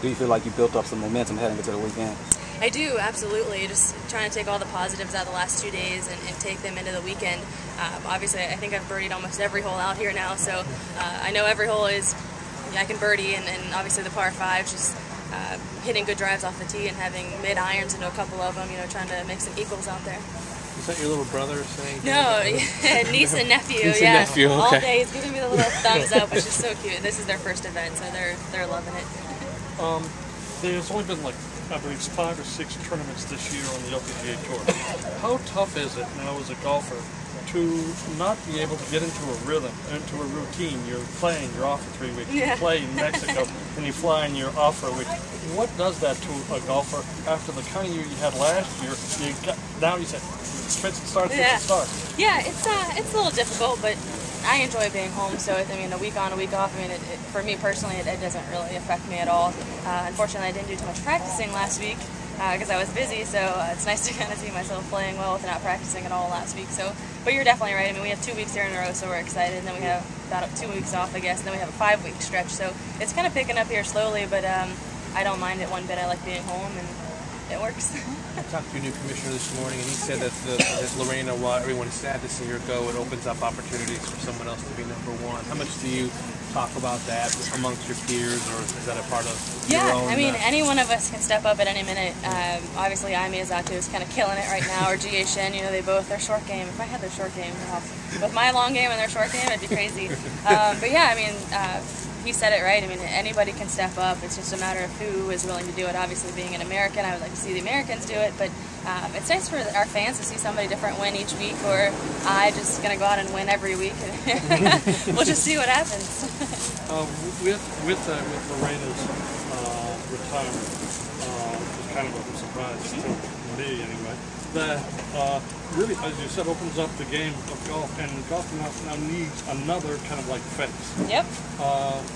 Do you feel like you built up some momentum heading into the weekend? I do, absolutely. Just trying to take all the positives out of the last 2 days and take them into the weekend. Obviously, I think I've birdied almost every hole out here now, so I know every hole is, I can birdie, and obviously the par 5, just hitting good drives off the tee and having mid-irons into a couple of them, trying to make some equals out there. Is that your little brother saying? No, niece and nephew, niece yeah. and nephew, okay. All day he's giving me the little thumbs up, which is so cute. This is their first event, so they're loving it. There's only been, like, I believe 5 or 6 tournaments this year on the LPGA Tour. How tough is it now as a golfer to not be able to get into a rhythm, into a routine? You're playing, you're off for 3 weeks. You play in Mexico, and you fly and you're off for a week. What does that to a golfer after the kind of year you had last year? Now you said, spits and starts, spits and starts. Yeah, it's a little difficult, but I enjoy being home, so I mean, a week on, a week off, I mean, for me personally, it doesn't really affect me at all. Unfortunately, I didn't do too much practicing last week because I was busy, so it's nice to kind of see myself playing well without practicing at all last week. So, but you're definitely right. I mean, we have 2 weeks here in a row, so we're excited, and then we have about 2 weeks off, I guess, and then we have a 5-week stretch, so it's kind of picking up here slowly, but I don't mind it one bit. I like being home, and it works. I talked to your new commissioner this morning, and he said that Lorena, while everyone's sad to see her go, it opens up opportunities for someone else to be #1. How much do you talk about that amongst your peers, or is that a part of your own? Yeah, I mean, any one of us can step up at any minute. Obviously, Ai Miyazaki is kind of killing it right now, or Jie Shin, they both, their short game. If I had their short game, with my long game and their short game, it'd be crazy. But yeah, I mean, he said it right. I mean, anybody can step up. It's just a matter of who is willing to do it. Obviously, being an American, I would like to see the Americans do it, but it's nice for our fans to see somebody different win each week, or I just going to go out and win every week. We'll just see what happens. With Lorena's retirement, which is kind of a surprise to me anyway, that really, as you said, opens up the game of golf, and golf now needs another kind of like face. Yep.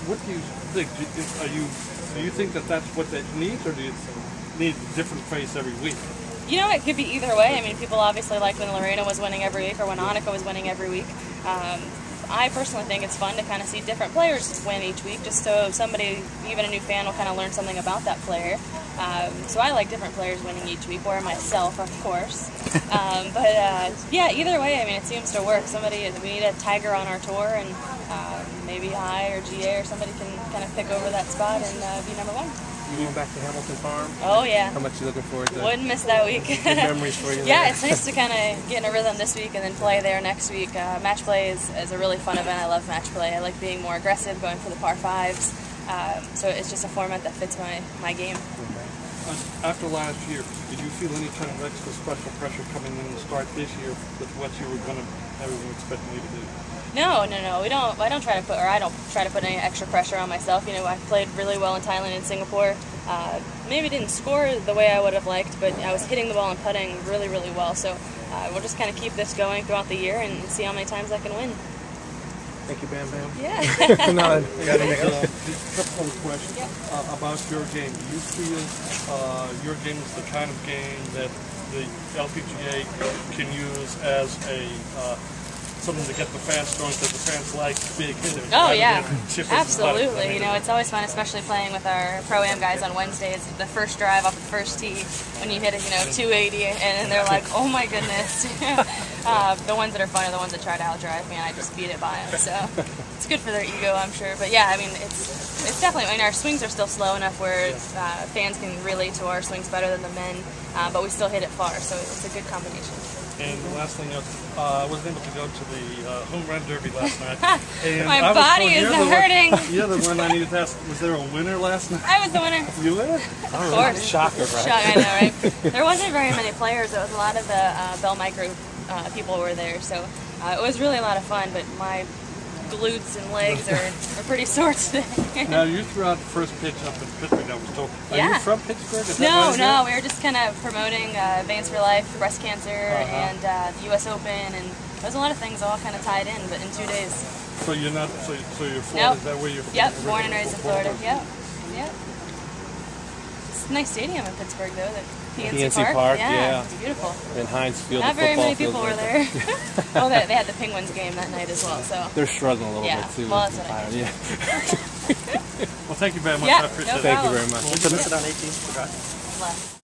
What do you think? Do you think that that's what it needs, or do you need a different face every week? It could be either way. I mean, people obviously like when Lorena was winning every week, or when Annika was winning every week. I personally think it's fun to kind of see different players win each week, just so somebody, even a new fan, will kind of learn something about that player. So I like different players winning each week, or myself, of course. Yeah, either way, I mean, it seems to work. We need a Tiger on our tour, and maybe I or GA or somebody can kind of pick over that spot and be #1. You going back to Hamilton Farm? Oh, yeah. How much are you looking forward to? Wouldn't miss that week. Good memories for you. Yeah, it's nice to kind of get in a rhythm this week and then play there next week. Match play is a really fun event. I love match play. I like being more aggressive, going for the par 5s. So it's just a format that fits my game. After last year, did you feel any kind of extra special pressure coming in to start this year with what you were going to everyone expecting you to do? No. I don't try to put any extra pressure on myself. I played really well in Thailand and Singapore. Maybe didn't score the way I would have liked, but I was hitting the ball and putting really, really well. So we'll just kind of keep this going throughout the year and see how many times I can win. Thank you, Bam Bam. Yeah. Couple of questions about your game. Do you feel your game is the kind of game that the LPGA can use as a something to get the fans going, because the fans like big hitters? Oh yeah, absolutely. It's always fun, especially playing with our Pro-Am guys on Wednesdays. The first drive off the first tee, when you hit it, 280, and they're like, oh my goodness. The ones that are fun are the ones that try to outdrive me, and I just beat it by them. So it's good for their ego, I'm sure. But yeah, I mean, it's definitely. I mean, our swings are still slow enough where fans can relate to our swings better than the men, but we still hit it far, so it's a good combination. And the last thing, I wasn't able to go to the home run derby last night. And my body is hurting. You're the one I needed to ask. Was there a winner last night? I was the winner. You win? Of course. Shocker, right? I know, right? There wasn't very many players. It was a lot of the Bell Micro people were there, so it was really a lot of fun. But my glutes and legs are pretty sore today. Now, you threw out the first pitch up in Pittsburgh, I was told. Are you from Pittsburgh? No, we were just kind of promoting Veins for Life, breast cancer, and the U.S. Open, and there's a lot of things all kind of tied in, but in 2 days. So you're not, so you're Florida, nope. Is that where you're from? Yep, born and raised in Florida, yep. It's a nice stadium in Pittsburgh, though, the PNC Park. Yeah. It's beautiful. And Heinz Field. Not very many people were there. Oh, they had the Penguins game that night as well, so. They're struggling a little bit, too. Well, that's what I mean. Yeah. Well, thank you very much. Yeah, I appreciate no it. Thank you problem. very much. So this is on 18th. Left.